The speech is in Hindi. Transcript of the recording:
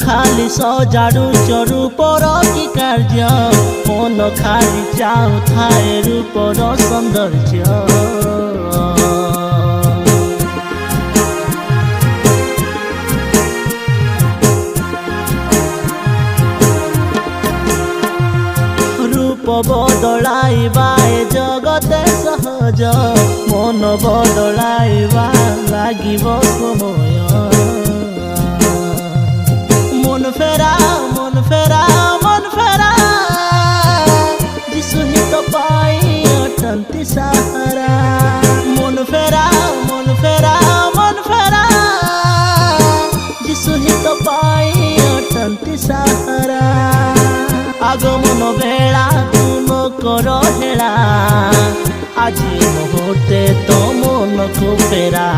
खाली सजाड़ुच रूपर कि कार्य मन खाली चाहुए रूपर सौंदर्य। रूप बदलाइबा ए जगते सहज मन बदलाइबा लागिब समय। मन फेरा मन फेरा मन फेरा जिसु ही तो पाई अटंती सहारा। मन फेरा मन फेरा मन फेरा जिसु ही तो पाई अटंती सहारा। आगमन बेला तुम कर हेला आज मुहूर्ते तो मन को फेरा।